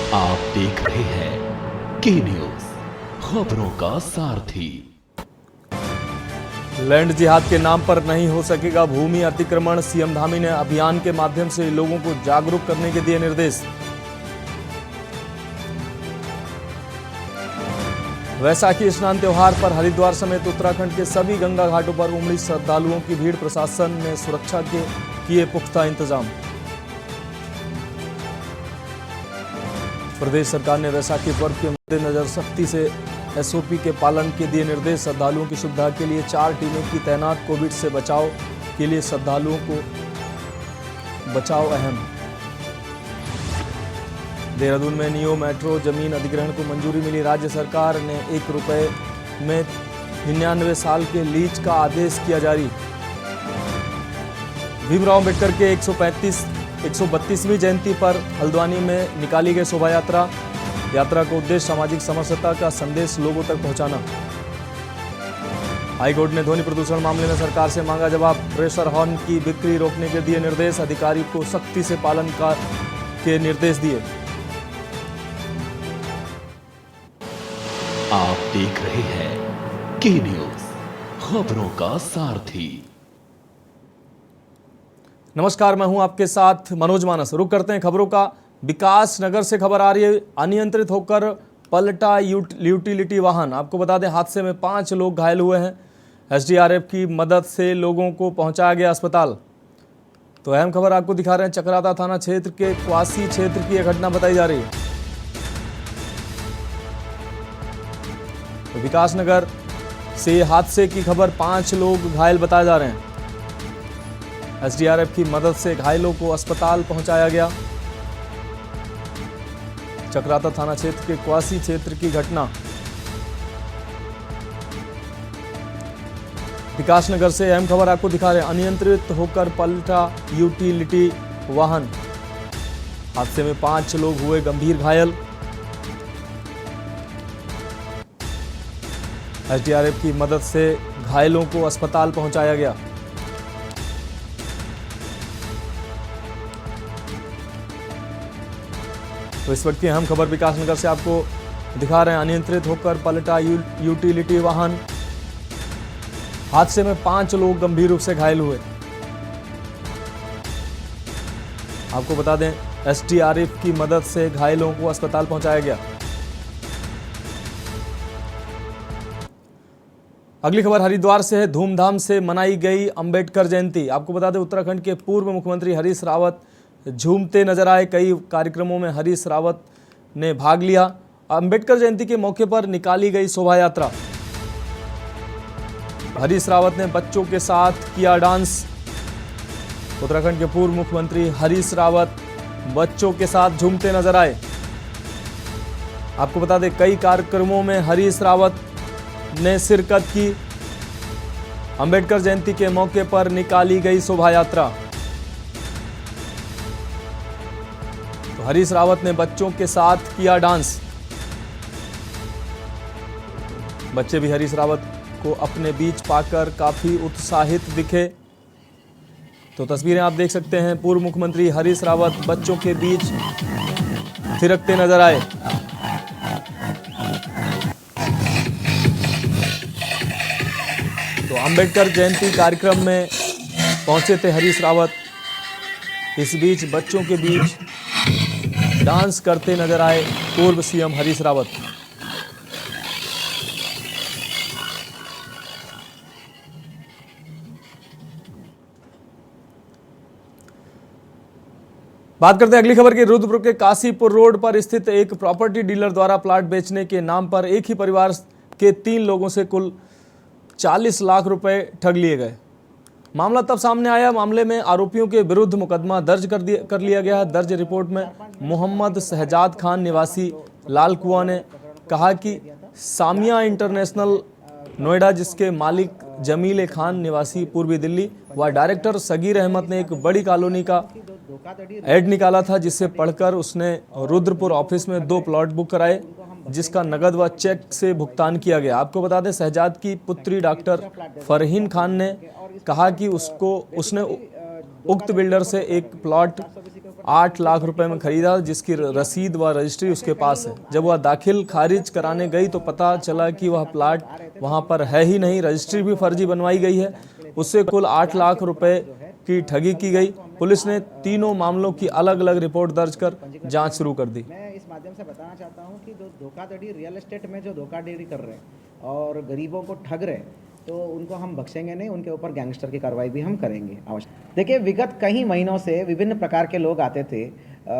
आप देख रहे हैं के न्यूज, खबरों का सारथी। लैंड जिहाद के नाम पर नहीं हो सकेगा भूमि अतिक्रमण, सीएम धामी ने अभियान के माध्यम से लोगों को जागरूक करने के दिए निर्देश। वैसाखी स्नान त्योहार पर हरिद्वार समेत उत्तराखंड के सभी गंगा घाटों पर उमड़ी श्रद्धालुओं की भीड़, प्रशासन ने सुरक्षा के किए पुख्ता इंतजाम। प्रदेश सरकार ने वैसाखी पर्व के मद्देनजर सख्ती से एसओपी के पालन के दिए निर्देश। श्रद्धालुओं की सुविधा के लिए 4 टीमें की तैनात। कोविड से बचाव के लिए श्रद्धालुओं को बचाव अहम। देहरादून में नियो मेट्रो जमीन अधिग्रहण को मंजूरी मिली। राज्य सरकार ने ₹1 में 99 साल के लीज का आदेश किया जारी। भीमराव अंबेडकर के 132वीं जयंती पर हल्द्वानी में निकाली गई शोभा यात्रा। यात्रा का उद्देश्य सामाजिक समरसता का संदेश लोगों तक पहुंचाना। हाईकोर्ट ने ध्वनि प्रदूषण मामले में सरकार से मांगा जवाब। प्रेशर हॉर्न की बिक्री रोकने के दिए निर्देश। अधिकारी को सख्ती से पालन के निर्देश दिए। आप देख रहे हैं के न्यूज, खबरों का सारथी। नमस्कार, मैं हूं आपके साथ मनोज मानस। रुक करते हैं खबरों का। विकास नगर से खबर आ रही है। अनियंत्रित होकर पलटा यूटिलिटी वाहन। आपको बता दें, हादसे में 5 लोग घायल हुए हैं। एसडीआरएफ की मदद से लोगों को पहुंचाया गया अस्पताल। तो अहम खबर आपको दिखा रहे हैं। चकराता थाना क्षेत्र के क्वासी क्षेत्र की यह घटना बताई जा रही है। तो विकास नगर से हादसे की खबर, 5 लोग घायल बताए जा रहे हैं। एसडीआरएफ की मदद से घायलों को अस्पताल पहुंचाया गया। चकराता थाना क्षेत्र के क्वासी क्षेत्र की घटना। विकासनगर से अहम खबर आपको दिखा रहे हैं। अनियंत्रित होकर पलटा यूटिलिटी वाहन। हादसे में 5 लोग हुए गंभीर घायल। एसडीआरएफ की मदद से घायलों को अस्पताल पहुंचाया गया। तो इस वक्त की अहम खबर विकासनगर से आपको दिखा रहे हैं। अनियंत्रित होकर पलटा यूटिलिटी वाहन। हादसे में 5 लोग गंभीर रूप से घायल हुए। आपको बता दें, एसडीआरएफ की मदद से घायलों को अस्पताल पहुंचाया गया। अगली खबर हरिद्वार से है। धूमधाम से मनाई गई अंबेडकर जयंती। आपको बता दें, उत्तराखंड के पूर्व मुख्यमंत्री हरीश रावत झूमते नजर आए। कई कार्यक्रमों में हरीश रावत ने भाग लिया। अंबेडकर जयंती के मौके पर निकाली गई शोभा यात्रा। हरीश रावत ने बच्चों के साथ किया डांस। उत्तराखंड के पूर्व मुख्यमंत्री हरीश रावत बच्चों के साथ झूमते नजर आए। आपको बता दें, कई कार्यक्रमों में हरीश रावत ने शिरकत की। अंबेडकर जयंती के मौके पर निकाली गई शोभा यात्रा। हरीश रावत ने बच्चों के साथ किया डांस। बच्चे भी हरीश रावत को अपने बीच पाकर काफी उत्साहित दिखे। तो तस्वीरें आप देख सकते हैं। पूर्व मुख्यमंत्री हरीश रावत बच्चों के बीच थिरकते नजर आए। तो अंबेडकर जयंती कार्यक्रम में पहुंचे थे हरीश रावत। इस बीच बच्चों के बीच डांस करते नजर आए पूर्व सीएम हरीश रावत। बात करते हैं अगली खबर की। रुद्रपुर के काशीपुर रोड पर स्थित एक प्रॉपर्टी डीलर द्वारा प्लाट बेचने के नाम पर एक ही परिवार के 3 लोगों से कुल 40 लाख रुपए ठग लिए गए। मामला तब सामने आया। मामले में आरोपियों के विरुद्ध मुकदमा दर्ज कर लिया गया है। दर्ज रिपोर्ट में मोहम्मद शहजाद खान निवासी लाल कुआं ने कहा कि सामिया इंटरनेशनल नोएडा, जिसके मालिक जमील खान निवासी पूर्वी दिल्ली व डायरेक्टर सगीर अहमद ने एक बड़ी कॉलोनी का ऐड निकाला था, जिसे पढ़कर उसने रुद्रपुर ऑफिस में 2 प्लॉट बुक कराए, जिसका नगद व चेक से भुगतान किया गया। आपको बता दें, शहजाद की पुत्री डॉक्टर फरहीन खान ने कहा कि उसने उक्त बिल्डर से एक प्लॉट 8 लाख रुपए में खरीदा, जिसकी रसीद व रजिस्ट्री उसके पास है। जब वह दाखिल खारिज कराने गई तो पता चला कि वह प्लाट वहां पर है ही नहीं, रजिस्ट्री भी फर्जी बनवाई गई है। उससे कुल 8 लाख रुपए की ठगी की गई। पुलिस ने तीनों मामलों की अलग अलग रिपोर्ट दर्ज कर जांच शुरू कर दी। मैं इस माध्यम से बताना चाहता हूं कि जो धोखाधड़ी रियल एस्टेट में जो धोखाधड़ी कर रहे हैं और गरीबों को ठग रहे हैं, तो उनको हम बख्शेंगे नहीं, उनके ऊपर गैंगस्टर की कार्रवाई भी हम करेंगे अवश्य। देखिए, विगत कई महीनों से विभिन्न प्रकार के लोग आते थे,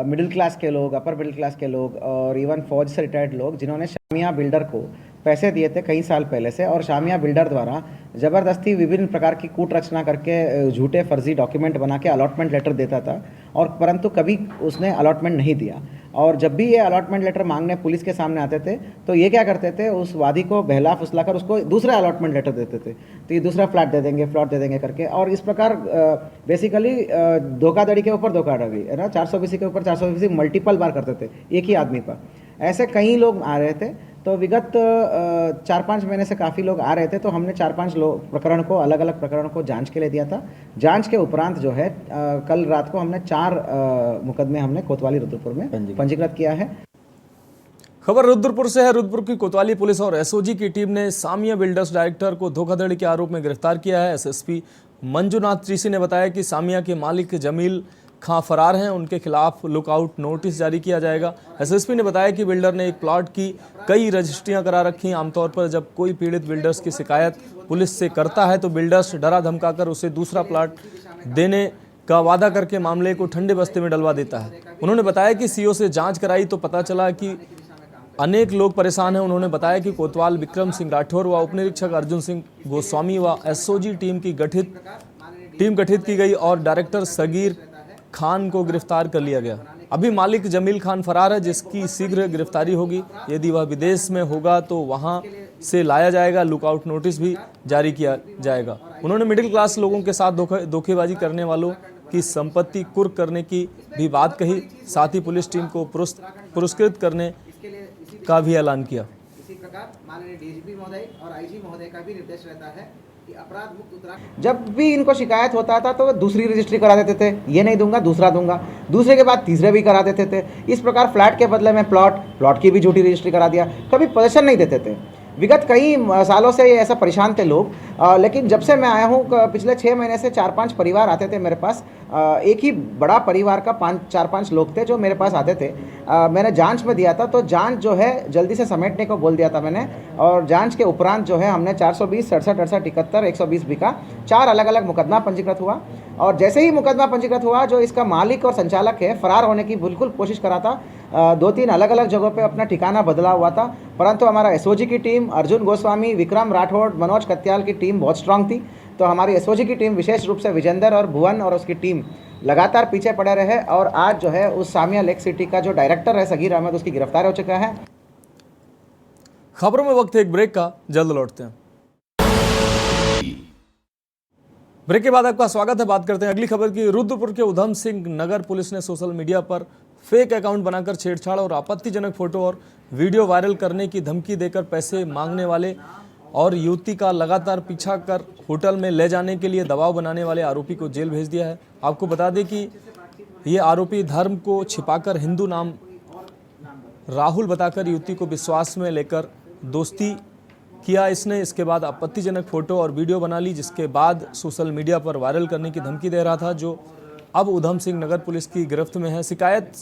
मिडिल क्लास के लोग, अपर मिडिल क्लास के लोग और इवन फौज से रिटायर्ड लोग, जिन्होंने शामिया बिल्डर को पैसे दिए थे कई साल पहले से, और शामिया बिल्डर द्वारा ज़बरदस्ती विभिन्न प्रकार की कूट रचना करके झूठे फर्जी डॉक्यूमेंट बना के अलॉटमेंट लेटर देता था, और परंतु कभी उसने अलॉटमेंट नहीं दिया। और जब भी ये अलॉटमेंट लेटर मांगने पुलिस के सामने आते थे तो ये क्या करते थे, उस वादी को बहला फुसला कर उसको दूसरा अलॉटमेंट लेटर देते थे, तो ये दूसरा फ्लैट दे देंगे, प्लॉट दे देंगे करके, और इस प्रकार बेसिकली धोखाधड़ी के ऊपर धोखाधड़ी है ना, 420 के ऊपर 420 मल्टीपल बार करते थे एक ही आदमी पर। ऐसे कई लोग आ रहे थे, तो विगत 4-5 महीने से काफ़ी लोग आ रहे थे, तो हमने 4-5 प्रकरण को, अलग अलग प्रकरण को जांच के लिए दिया था। जांच के उपरांत जो है कल रात को हमने 4 मुकदमे हमने कोतवाली रुद्रपुर में पंजीकृत किया है। खबर रुद्रपुर से है। रुद्रपुर की कोतवाली पुलिस और एसओजी की टीम ने सामिया बिल्डर्स डायरेक्टर को धोखाधड़ी के आरोप में गिरफ्तार किया है। एसएसपी मंजुनाथ त्रिसी ने बताया कि सामिया के मालिक जमील खां फरार हैं, उनके खिलाफ लुकआउट नोटिस जारी किया जाएगा। एसएसपी ने बताया कि बिल्डर ने एक प्लॉट की कई रजिस्ट्रियां करा रखी। आमतौर पर जब कोई पीड़ित बिल्डर्स की शिकायत पुलिस से करता है तो बिल्डर्स डरा धमकाकर उसे दूसरा प्लॉट देने का वादा करके मामले को ठंडे बस्ते में डलवा देता है। उन्होंने बताया कि सीओ से जांच कराई तो पता चला कि अनेक लोग परेशान हैं। उन्होंने बताया कि कोतवाल विक्रम सिंह राठौर व उपनिरीक्षक अर्जुन सिंह गोस्वामी व एसओजी टीम गठित की गई और डायरेक्टर सगीर खान को गिरफ्तार कर लिया गया। अभी मालिक जमील खान फरार है, जिसकी शीघ्र गिरफ्तारी होगी। यदि वह विदेश में होगा तो वहां से लाया जाएगा। लुकआउट नोटिस भी जारी किया जाएगा। उन्होंने मिडिल क्लास लोगों के साथ धोखेबाजी करने वालों की संपत्ति कुर्क करने की भी बात कही। साथ ही पुलिस टीम को पुरस्कृत करने का भी ऐलान किया। इसी प्रकार माननीय डीजीपी महोदय और आईजी महोदय का भी निर्देश रहता है कि अपराध मुक्त उत्तराखंड, जब भी इनको शिकायत होता था तो दूसरी रजिस्ट्री करा देते थे, ये नहीं दूंगा दूसरा दूंगा, दूसरे के बाद तीसरे भी करा देते थे। इस प्रकार फ्लैट के बदले में प्लॉट की भी झूठी रजिस्ट्री करा दिया, कभी पोजीशन नहीं देते थे। विगत कई सालों से ऐसा परेशान थे लोग, लेकिन जब से मैं आया हूँ पिछले 6 महीने से 4-5 परिवार आते थे मेरे पास। एक ही बड़ा परिवार का 4-5 लोग थे जो मेरे पास आते थे। मैंने जांच में दिया था, तो जांच जो है जल्दी से समेटने को बोल दिया था मैंने, और जांच के उपरांत जो है हमने 420, 67, 68, 71, 120 बी का 4 अलग अलग मुकदमा पंजीकृत हुआ। और जैसे ही मुकदमा पंजीकृत हुआ, जो इसका मालिक और संचालक है फरार होने की बिल्कुल कोशिश करा था। 2-3 अलग अलग जगहों पे अपना ठिकाना बदला हुआ था, परंतु हमारा एसओजी की टीम, अर्जुन गोस्वामी, विक्रम राठौड़, मनोज कत्याल की टीम बहुत स्ट्रांग थी। तो हमारी एसओजी की टीम, विशेष रूप से विजेंदर और भुवन और उसकी टीम लगातार पीछे पड़े रहे, और आज जो है उस सामिया लेक सिटी का जो डायरेक्टर है सगीर अहमद, उसकी गिरफ्तार हो चुका है। खबरों में वक्त है एक ब्रेक का, जल्द लौटते हैं। ब्रेक के बाद आपका स्वागत है। बात करते हैं अगली खबर की। रुद्रपुर के उधम सिंह नगर पुलिस ने सोशल मीडिया पर फेक अकाउंट बनाकर छेड़छाड़ और आपत्तिजनक फोटो और वीडियो वायरल करने की धमकी देकर पैसे मांगने वाले और युवती का लगातार पीछा कर होटल में ले जाने के लिए दबाव बनाने वाले आरोपी को जेल भेज दिया है। आपको बता दें कि ये आरोपी धर्म को छिपाकर हिंदू नाम राहुल बताकर युवती को विश्वास में लेकर दोस्ती किया इसने। इसके बाद आपत्तिजनक फोटो और वीडियो बना ली, जिसके बाद सोशल मीडिया पर वायरल करने की धमकी दे रहा था, जो अब उधम सिंह नगर पुलिस की गिरफ्त में है। शिकायत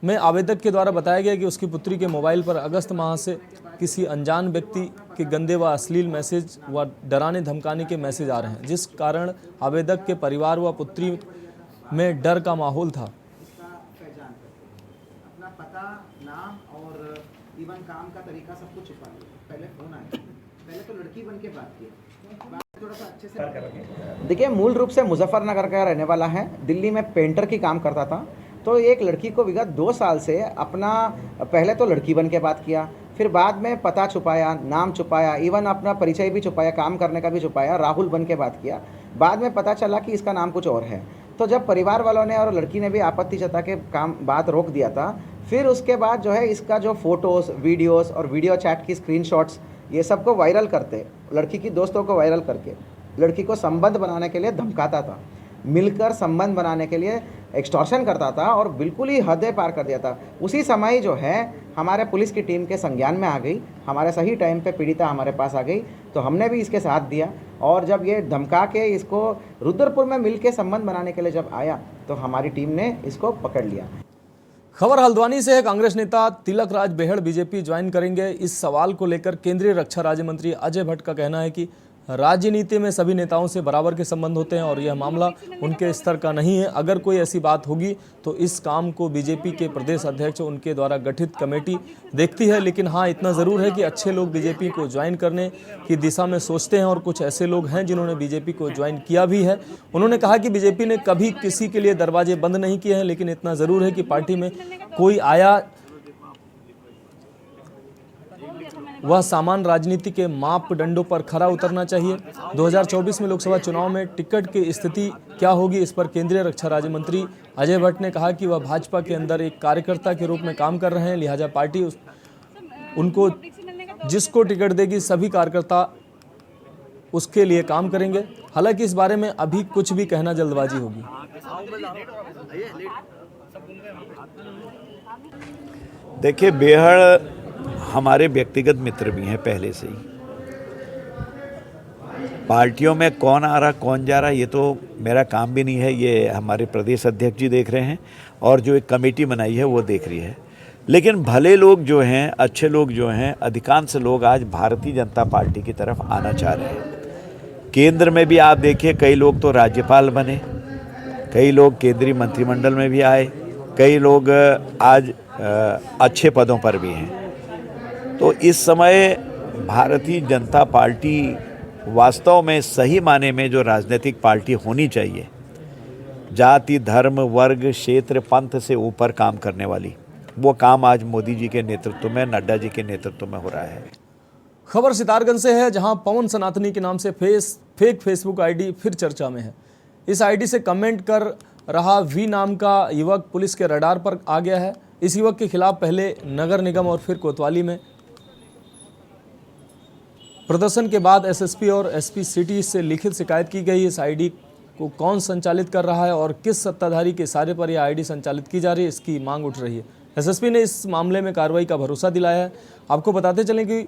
में आवेदक के द्वारा बताया गया कि उसकी पुत्री के मोबाइल पर अगस्त माह से किसी अनजान व्यक्ति के गंदे व अश्लील मैसेज व डराने धमकाने के मैसेज आ रहे हैं, जिस कारण आवेदक के परिवार व पुत्री में डर का माहौल था। अपना पता, नाम और इवन काम का तरीका सब कुछ छुपा लिया। पहले फोन आया, पहले तो लड़की बन के बात की, थोड़ा सा अच्छे से। देखिए, मूल रूप से मुजफ्फरनगर का रहने वाला है, दिल्ली में पेंटर की काम करता था। तो एक लड़की को विगत 2 साल से अपना, पहले तो लड़की बन के बात किया, फिर बाद में पता छुपाया, नाम छुपाया, इवन अपना परिचय भी छुपाया, काम करने का भी छुपाया, राहुल बन के बात किया। बाद में पता चला कि इसका नाम कुछ और है। तो जब परिवार वालों ने और लड़की ने भी आपत्ति जता के बात रोक दिया था, फिर उसके बाद जो है इसका जो फ़ोटोज़, वीडियोज़ और वीडियो चैट की स्क्रीनशॉट्स, ये सबको वायरल करते, लड़की की दोस्तों को वायरल करके लड़की को संबंध बनाने के लिए धमकाता था। मिलकर संबंध बनाने के लिए एक्सटॉर्शन करता था और बिल्कुल ही हदें पार कर दिया था। उसी समय जो है हमारे पुलिस की टीम के संज्ञान में आ गई, हमारे सही टाइम पे पीड़िता हमारे पास आ गई, तो हमने भी इसके साथ दिया। और जब ये धमका के इसको रुद्रपुर में मिल के संबंध बनाने के लिए जब आया तो हमारी टीम ने इसको पकड़ लिया। खबर हल्द्वानी से है। कांग्रेस नेता तिलक राज बेहड़ बीजेपी ज्वाइन करेंगे। इस सवाल को लेकर केंद्रीय रक्षा राज्य मंत्री अजय भट्ट का कहना है कि राजनीति में सभी नेताओं से बराबर के संबंध होते हैं और यह मामला उनके स्तर का नहीं है। अगर कोई ऐसी बात होगी तो इस काम को बीजेपी के प्रदेश अध्यक्ष उनके द्वारा गठित कमेटी देखती है। लेकिन हाँ, इतना ज़रूर है कि अच्छे लोग बीजेपी को ज्वाइन करने की दिशा में सोचते हैं और कुछ ऐसे लोग हैं जिन्होंने बीजेपी को ज्वाइन किया भी है। उन्होंने कहा कि बीजेपी ने कभी किसी के लिए दरवाजे बंद नहीं किए हैं, लेकिन इतना ज़रूर है कि पार्टी में कोई आया वह सामान्य राजनीति के मापदंडों पर खरा उतरना चाहिए। 2024 में लोकसभा चुनाव में टिकट की स्थिति क्या होगी, इस पर केंद्रीय रक्षा राज्य मंत्री अजय भट्ट ने कहा कि वह भाजपा के अंदर एक कार्यकर्ता के रूप में काम कर रहे हैं, लिहाजा पार्टी उनको जिसको टिकट देगी सभी कार्यकर्ता उसके लिए काम करेंगे। हालांकि इस बारे में अभी कुछ भी कहना जल्दबाजी होगी। देखिए, बेहड़ हमारे व्यक्तिगत मित्र भी हैं पहले से ही। पार्टियों में कौन आ रहा कौन जा रहा ये तो मेरा काम भी नहीं है, ये हमारे प्रदेश अध्यक्ष जी देख रहे हैं और जो एक कमेटी बनाई है वो देख रही है। लेकिन भले लोग जो हैं, अच्छे लोग जो हैं, अधिकांश लोग आज भारतीय जनता पार्टी की तरफ आना चाह रहे हैं। केंद्र में भी आप देखिए, कई लोग तो राज्यपाल बने, कई लोग केंद्रीय मंत्रिमंडल में भी आए, कई लोग आज अच्छे पदों पर भी हैं। तो इस समय भारतीय जनता पार्टी वास्तव में सही माने में जो राजनीतिक पार्टी होनी चाहिए, जाति, धर्म, वर्ग, क्षेत्र, पंथ से ऊपर काम करने वाली, वो काम आज मोदी जी के नेतृत्व में, नड्डा जी के नेतृत्व में हो रहा है। खबर सितारगंज से है, जहां पवन सनातनी के नाम से फेक फेसबुक आईडी फिर चर्चा में है। इस आईडी से कमेंट कर रहा वी नाम का युवक पुलिस के रडार पर आ गया है। इस युवक के खिलाफ पहले नगर निगम और फिर कोतवाली में प्रदर्शन के बाद एसएसपी और एसपी सिटी से लिखित शिकायत की गई। इस आईडी को कौन संचालित कर रहा है और किस सत्ताधारी के इशारे पर यह आईडी संचालित की जा रही है, इसकी मांग उठ रही है। एसएसपी ने इस मामले में कार्रवाई का भरोसा दिलाया है। आपको बताते चलें कि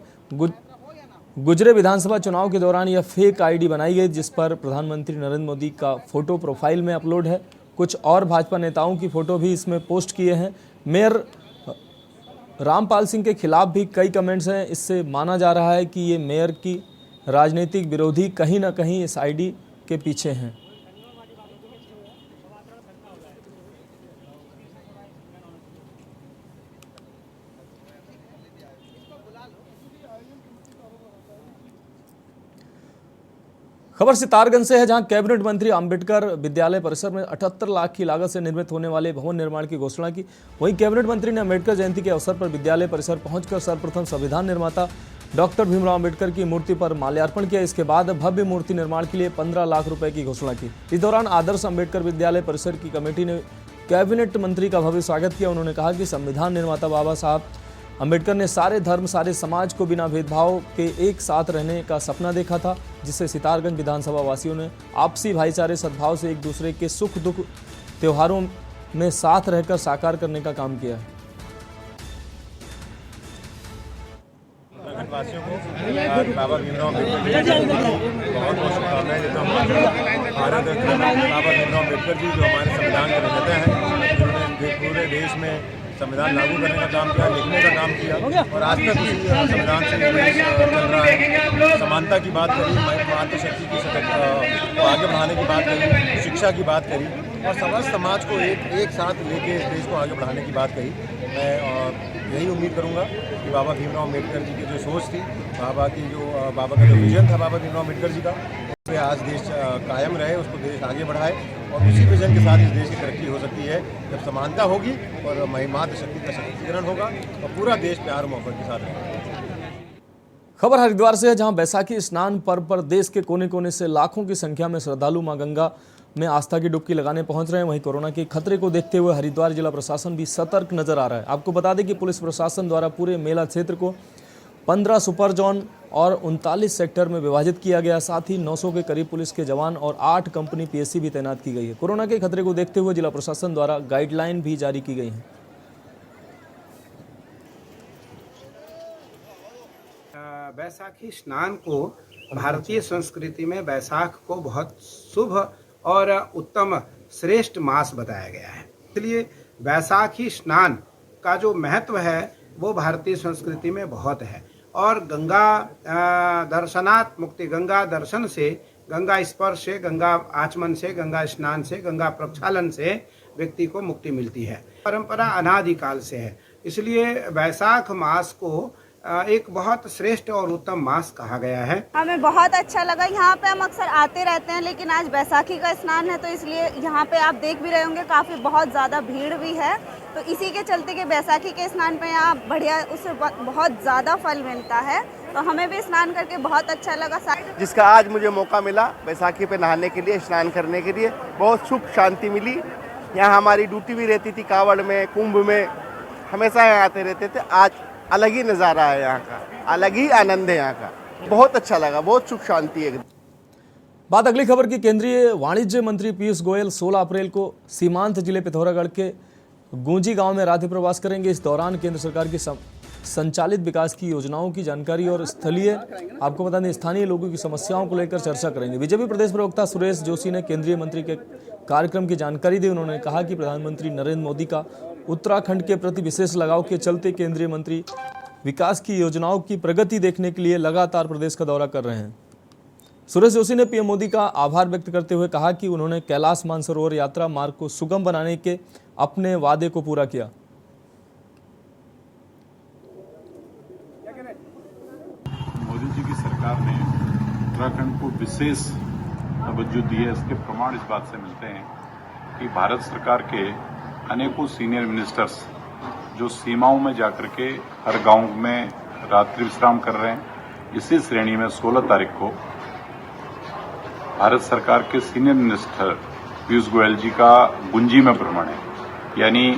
गुजरे विधानसभा चुनाव के दौरान यह फेक आईडी बनाई गई, जिस पर प्रधानमंत्री नरेंद्र मोदी का फोटो प्रोफाइल में अपलोड है। कुछ और भाजपा नेताओं की फोटो भी इसमें पोस्ट किए हैं। मेयर रामपाल सिंह के खिलाफ भी कई कमेंट्स हैं। इससे माना जा रहा है कि ये मेयर की राजनीतिक विरोधी कहीं ना कहीं इस आईडी के पीछे हैं। खबर सितारगंज से है, जहां कैबिनेट मंत्री अंबेडकर विद्यालय परिसर में 78 लाख की लागत से निर्मित होने वाले भवन निर्माण की घोषणा की। वहीं कैबिनेट मंत्री ने अंबेडकर जयंती के अवसर पर विद्यालय परिसर पहुंचकर सर्वप्रथम संविधान निर्माता डॉक्टर भीमराव अंबेडकर की मूर्ति पर माल्यार्पण किया। इसके बाद भव्य मूर्ति निर्माण के लिए 15 लाख रुपए की घोषणा की। इस दौरान आदर्श अंबेडकर विद्यालय परिसर की कमेटी ने कैबिनेट मंत्री का भव्य स्वागत किया। उन्होंने कहा कि संविधान निर्माता बाबा साहब अंबेडकर ने सारे धर्म, सारे समाज को बिना भेदभाव के एक साथ रहने का सपना देखा था, जिससे सितारगंज विधानसभा वासियों ने आपसी भाईचारे, सद्भाव से एक दूसरे के सुख दुख त्योहारों में साथ रहकर साकार करने का काम किया है। वासियों को बाबा भीमराव अम्बेडकर जी बहुत बहुत शुभकामनाएं देता हूँ। भारत रत्न बाबा भीमराव अम्बेडकर जी जो हमारे संविधान के निर्माता हैं, जिन्होंने पूरे देश में संविधान लागू करने का काम किया, लिखने का काम किया और आज तक उसी संविधान से देश चल रहा है। समानता की बात करी, मातृशक्ति की को आगे बढ़ाने की बात करी, शिक्षा की बात करी और समस्त समाज को एक साथ लेके इस देश को आगे बढ़ाने की बात कही। मैं यही उम्मीद करूंगा कि बाबा भीमराव अम्बेडकर जी की जो सोच थी, बाबा का जो विजन था बाबा भीमराव अम्बेडकर जी का, उस पर आज देश कायम रहे, उसको देश आगे बढ़ाए और उसी विजन के साथ इस देश की तरक्की हो सकती है जब समानता होगी और महिमात शक्ति का सशक्तिकरण होगा और पूरा देश प्यार मोहब्बत के साथ रहेगा। खबर हरिद्वार से है, जहां बैसाखी स्नान पर्व पर देश के कोने कोने से लाखों की संख्या में श्रद्धालु मां गंगा में आस्था की डुबकी लगाने पहुंच रहे हैं। वहीं कोरोना के खतरे को देखते हुए हरिद्वार जिला प्रशासन भी सतर्क नजर आ रहा है। आपको बता दें कि पुलिस प्रशासन द्वारा पूरे मेला क्षेत्र को 15 सुपर जोन और 39 सेक्टर में विभाजित किया गया। साथ ही 900 के करीब पुलिस के जवान और 8 कंपनी पीएससी भी तैनात की गई है। कोरोना के खतरे को देखते हुए जिला प्रशासन द्वारा गाइडलाइन भी जारी की गई है। बैसाखी स्नान को भारतीय संस्कृति में बैसाख को बहुत शुभ और उत्तम श्रेष्ठ मास बताया गया है। इसलिए बैसाखी स्नान का जो महत्व है वो भारतीय संस्कृति में बहुत है। और गंगा दर्शनात् मुक्ति, गंगा दर्शन से, गंगा स्पर्श से, गंगा आचमन से, गंगा स्नान से, गंगा प्रक्षालन से व्यक्ति को मुक्ति मिलती है। परंपरा अनादिकाल से है। इसलिए वैशाख मास को एक बहुत श्रेष्ठ और उत्तम मास कहा गया है। हमें बहुत अच्छा लगा। यहाँ पे हम अक्सर आते रहते हैं, लेकिन आज बैसाखी का स्नान है तो इसलिए यहाँ पे आप देख भी रहे होंगे काफ़ी बहुत ज़्यादा भीड़ भी है। तो इसी के चलते कि बैसाखी के स्नान पे यहाँ बढ़िया उससे बहुत ज़्यादा फल मिलता है, तो हमें भी स्नान करके बहुत अच्छा लगा। जिसका आज मुझे मौका मिला बैसाखी पे नहाने के लिए, स्नान करने के लिए, बहुत सुख शांति मिली। यहाँ हमारी ड्यूटी भी रहती थी कावड़ में, कुंभ में, हमेशा यहाँ आते रहते थे। आज अलग ही नज़ारा है यहाँ का, अलग ही आनंद है यहाँ का। बहुत अच्छा लगा, बहुत सुख शांति है। बात अगली खबर की। केंद्रीय वाणिज्य मंत्री पीयूष गोयल 16 अप्रैल को सीमांत जिले पिथौरागढ़ के गूंजी गांव में रात्रि प्रवास करेंगे। इस दौरान केंद्र सरकार की संचालित विकास की योजनाओं की जानकारी और आपको बता दें स्थानीय लोगों की समस्याओं को लेकर चर्चा करेंगे। बीजेपी प्रदेश प्रवक्ता सुरेश जोशी ने केंद्रीय मंत्री के कार्यक्रम की जानकारी दी। उन्होंने कहा कि प्रधानमंत्री नरेंद्र मोदी का उत्तराखंड के प्रति विशेष लगाव के चलते केंद्रीय मंत्री विकास की योजनाओं की प्रगति देखने के लिए लगातार प्रदेश का दौरा कर रहे हैं। सुरेश जोशी ने पीएम मोदी का आभार व्यक्त करते हुए कहा कि उन्होंने कैलाश मानसरोवर यात्रा मार्ग को सुगम बनाने के अपने वादे को पूरा किया। मोदी जी की सरकार ने उत्तराखंड को विशेष तवज्जो दी है। इसके प्रमाण इस बात से मिलते हैं कि भारत सरकार के अनेकों सीनियर मिनिस्टर्स जो सीमाओं में जाकर के हर गांव में रात्रि विश्राम कर रहे हैं। इसी श्रेणी में 16 तारीख को भारत सरकार के सीनियर मिनिस्टर पीयूष गोयल जी का गुंजी में भ्रमण है, यानी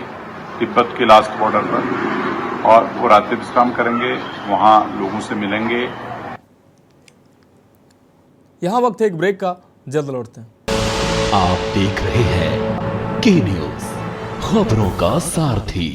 तिब्बत के लास्ट बॉर्डर पर, और वो रात्रि विश्राम करेंगे, वहां लोगों से मिलेंगे। यहां वक्त है एक ब्रेक का, जल्द लौटते हैं। आप देख रहे हैं के न्यूज, खबरों का सारथी।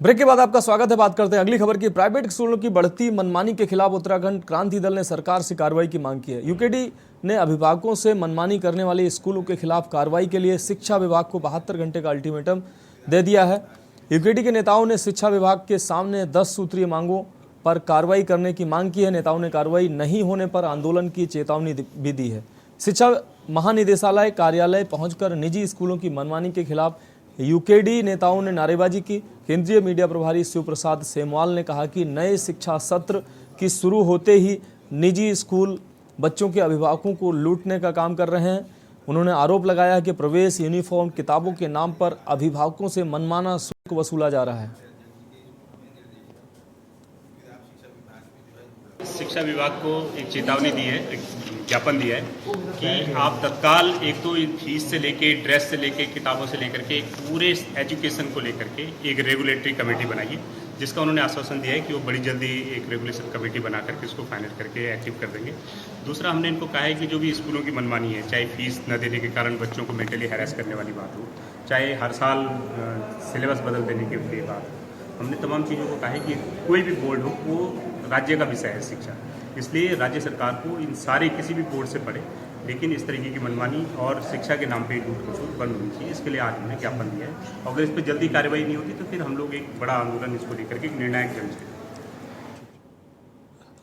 ब्रेक के बाद आपका स्वागत है। बात करते हैं अगली खबर की। प्राइवेट स्कूलों की बढ़ती मनमानी के खिलाफ उत्तराखंड क्रांति दल ने सरकार से कार्रवाई की मांग की है। यूकेडी ने अभिभावकों से मनमानी करने वाले स्कूलों के खिलाफ कार्रवाई के लिए शिक्षा विभाग को 72 घंटे का अल्टीमेटम दे दिया है। यूकेडी के नेताओं ने शिक्षा विभाग के सामने 10 सूत्रीय मांगों पर कार्रवाई करने की मांग की है। नेताओं ने कार्रवाई नहीं होने पर आंदोलन की चेतावनी भी दी है। शिक्षा महानिदेशालय कार्यालय पहुंचकर निजी स्कूलों की मनमानी के खिलाफ यूकेडी नेताओं ने नारेबाजी की। केंद्रीय मीडिया प्रभारी शिव प्रसाद सेमवाल ने कहा कि नए शिक्षा सत्र की शुरू होते ही निजी स्कूल बच्चों के अभिभावकों को लूटने का काम कर रहे हैं। उन्होंने आरोप लगाया कि प्रवेश, यूनिफॉर्म, किताबों के नाम पर अभिभावकों से मनमाना शुल्क वसूला जा रहा है। शिक्षा विभाग को एक चेतावनी दी है, एक ज्ञापन दिया है कि आप तत्काल एक तो फीस से लेके, ड्रेस से लेके, किताबों से लेकर के पूरे एजुकेशन को लेकर के एक रेगुलेटरी कमेटी बनाइए, जिसका उन्होंने आश्वासन दिया है कि वो बड़ी जल्दी एक रेगुलेशन कमेटी बना करके उसको फाइनल करके एक्टिव कर देंगे। दूसरा, हमने इनको कहा है कि जो भी स्कूलों की मनमानी है, चाहे फीस न देने के कारण बच्चों को मेंटली हैरेस करने वाली बात हो, चाहे हर साल सिलेबस बदल देने के लिए बात हो, हमने तमाम चीज़ों को कहा है कि कोई भी बोर्ड हो वो राज्य का विषय है शिक्षा, इसलिए राज्य सरकार को इन सारे किसी भी बोर्ड से पढ़े, लेकिन इस तरीके की मनमानी और शिक्षा के नाम पे लूट खसोट बंद होनी चाहिए। इसके लिए आज हमने ज्ञापन दिया है। अगर इस पर जल्दी कार्रवाई नहीं होती तो फिर हम लोग एक बड़ा आंदोलन इसको लेकर के एक निर्णायक जंग से।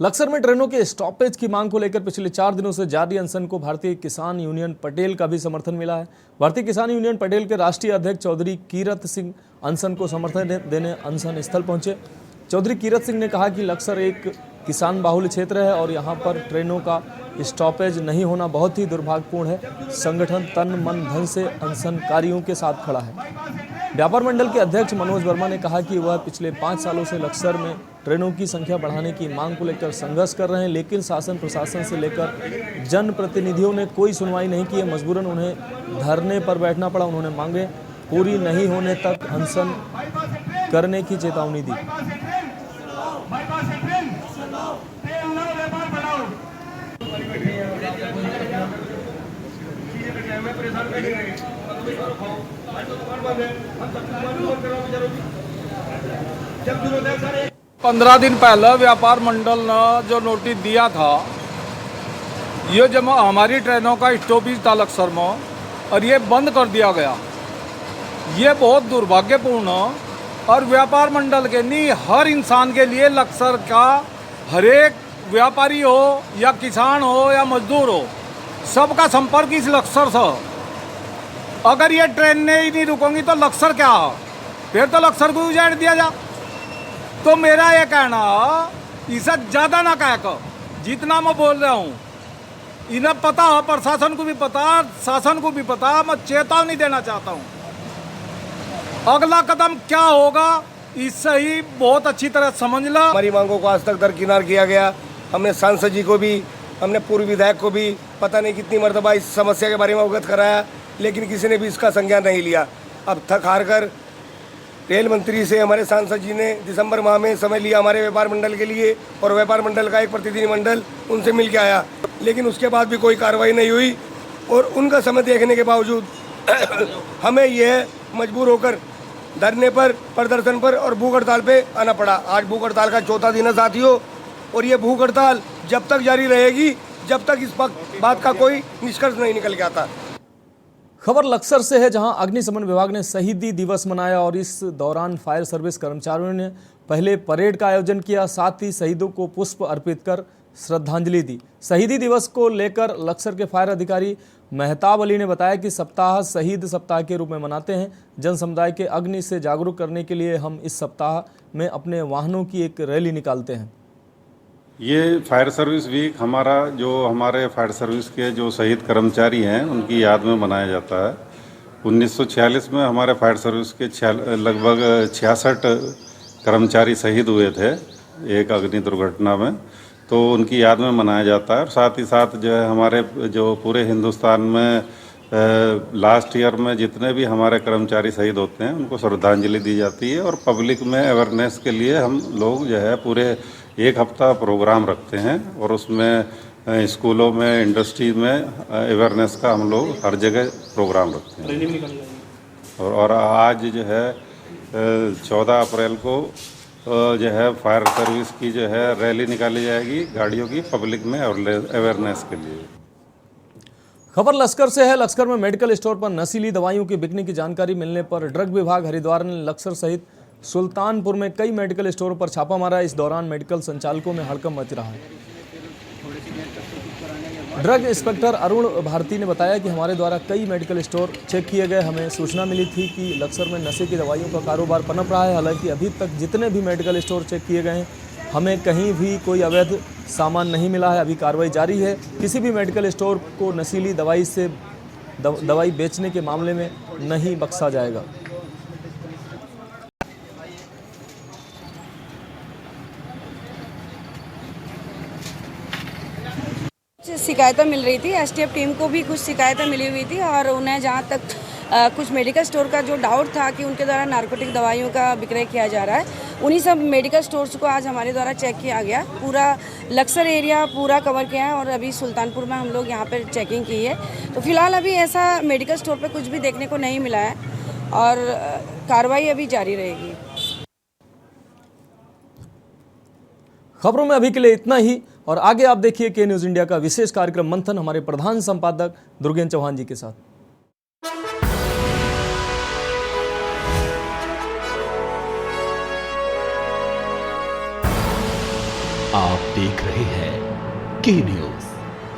लक्सर में ट्रेनों के स्टॉपेज की मांग को लेकर पिछले 4 दिनों से जारी अनशन को भारतीय किसान यूनियन पटेल का भी समर्थन मिला है। भारतीय किसान यूनियन पटेल के राष्ट्रीय अध्यक्ष चौधरी कीरत सिंह अनशन को समर्थन देने अनशन स्थल पहुंचे। चौधरी कीरत सिंह ने कहा कि लक्सर एक किसान बाहुल्य क्षेत्र है और यहाँ पर ट्रेनों का स्टॉपेज नहीं होना बहुत ही दुर्भाग्यपूर्ण है। संगठन तन मन धन से अनशनकारियों के साथ खड़ा है। व्यापार मंडल के अध्यक्ष मनोज वर्मा ने कहा कि वह पिछले 5 सालों से लक्सर में ट्रेनों की संख्या बढ़ाने की मांग को लेकर संघर्ष कर रहे हैं, लेकिन शासन प्रशासन से लेकर जनप्रतिनिधियों ने कोई सुनवाई नहीं की है। मजबूरन उन्हें धरने पर बैठना पड़ा। उन्होंने मांगे पूरी नहीं होने तक अनशन करने की चेतावनी दी। बाईपास से ट्रेन लाओ, व्यापार बढ़ाओ। परेशान कर रहे हैं 15 दिन पहले व्यापार मंडल ने जो नोटिस दिया था, ये जब हमारी ट्रेनों का स्टॉपेज था लक्सर में और ये बंद कर दिया गया, ये बहुत दुर्भाग्यपूर्ण और व्यापार मंडल के नहीं, हर इंसान के लिए लक्सर का हर एक व्यापारी हो या किसान हो या मजदूर हो, सबका संपर्क इस लक्सर से। अगर ये ट्रेनें ही नहीं रुकेंगी तो लक्सर क्या हो? फिर तो लक्सर को उजाड़ दिया जा। तो मेरा ये कहना, इससे ज़्यादा ना कह कर जितना मैं बोल रहा हूँ, इन्हें पता है, प्रशासन को भी पता, शासन को भी पता, मैं चेतावनी देना चाहता हूँ। अगला कदम क्या होगा इससे ही बहुत अच्छी तरह समझ लो। हमारी मांगों को आज तक दरकिनार किया गया। हमने सांसद जी को भी, हमने पूर्व विधायक को भी पता नहीं कितनी मरतबा इस समस्या के बारे में अवगत कराया, लेकिन किसी ने भी इसका संज्ञान नहीं लिया। अब थक हार कर रेल मंत्री से हमारे सांसद जी ने दिसंबर माह में समय लिया हमारे व्यापार मंडल के लिए, और व्यापार मंडल का एक प्रतिनिधिमंडल उनसे मिल के आया, लेकिन उसके बाद भी कोई कार्रवाई नहीं हुई। और उनका समय देखने के बावजूद हमें यह मजबूर होकर धरने पर, प्रदर्शन पर और भूख हड़ताल पे आना पड़ा। आज भूख हड़ताल का चौथा दिन है साथियों, और ये भूख हड़ताल जब तक जारी रहेगी जब तक इस बात का कोई निष्कर्ष नहीं निकल के आता। खबर लक्सर से है, जहां अग्निशमन विभाग ने शहीदी दिवस मनाया और इस दौरान फायर सर्विस कर्मचारियों ने पहले परेड का आयोजन किया, साथ ही शहीदों को पुष्प अर्पित कर श्रद्धांजलि दी। शहीदी दिवस को लेकर लक्सर के फायर अधिकारी मेहताब अली ने बताया कि सप्ताह शहीद सप्ताह के रूप में मनाते हैं। जन समुदाय के अग्नि से जागरूक करने के लिए हम इस सप्ताह में अपने वाहनों की एक रैली निकालते हैं। ये फायर सर्विस वीक हमारे फायर सर्विस के जो शहीद कर्मचारी हैं उनकी याद में मनाया जाता है। 1946 में हमारे फायर सर्विस के लगभग 66 कर्मचारी शहीद हुए थे एक अग्नि दुर्घटना में, तो उनकी याद में मनाया जाता है। और साथ ही साथ जो है हमारे जो पूरे हिंदुस्तान में लास्ट ईयर में जितने भी हमारे कर्मचारी शहीद होते हैं उनको श्रद्धांजलि दी जाती है। और पब्लिक में अवेयरनेस के लिए हम लोग जो है पूरे एक हफ्ता प्रोग्राम रखते हैं, और उसमें स्कूलों में, इंडस्ट्री में अवेयरनेस का हम लोग हर जगह प्रोग्राम रखते हैं। और आज जो है 14 अप्रैल को जो है फायर सर्विस की जो है रैली निकाली जाएगी गाड़ियों की, पब्लिक में अवेयरनेस के लिए। खबर लक्सर से है। लक्सर में मेडिकल स्टोर पर नशीली दवाइयों की बिकने की जानकारी मिलने पर ड्रग विभाग हरिद्वार ने लक्सर सहित सुल्तानपुर में कई मेडिकल स्टोरों पर छापा मारा। इस दौरान मेडिकल संचालकों में हड़कंप मच रहा है। ड्रग इंस्पेक्टर अरुण भारती ने बताया कि हमारे द्वारा कई मेडिकल स्टोर चेक किए गए। हमें सूचना मिली थी कि लक्सर में नशे की दवाइयों का कारोबार पनप रहा है। हालांकि अभी तक जितने भी मेडिकल स्टोर चेक किए गए हैं, हमें कहीं भी कोई अवैध सामान नहीं मिला है। अभी कार्रवाई जारी है। किसी भी मेडिकल स्टोर को नशीली दवाई बेचने के मामले में नहीं बख्शा जाएगा। शिकायतें मिल रही थी, एसटीएफ टीम को भी कुछ शिकायतें मिली हुई थी, और उन्हें जहाँ तक कुछ मेडिकल स्टोर का जो डाउट था कि उनके द्वारा नारकोटिक दवाइयों का विक्रय किया जा रहा है, उन्हीं सब मेडिकल स्टोर्स को आज हमारे द्वारा चेक किया गया। पूरा लक्सर एरिया पूरा कवर किया है, और अभी सुल्तानपुर में हम लोग यहाँ पर चेकिंग की है। तो फिलहाल अभी ऐसा मेडिकल स्टोर पर कुछ भी देखने को नहीं मिला है, और कार्रवाई अभी जारी रहेगी। खबरों में अभी के लिए इतना ही, और आगे आप देखिए के न्यूज़ इंडिया का विशेष कार्यक्रम मंथन हमारे प्रधान संपादक दुर्गेन चौहान जी के साथ। आप देख रहे हैं के न्यूज़।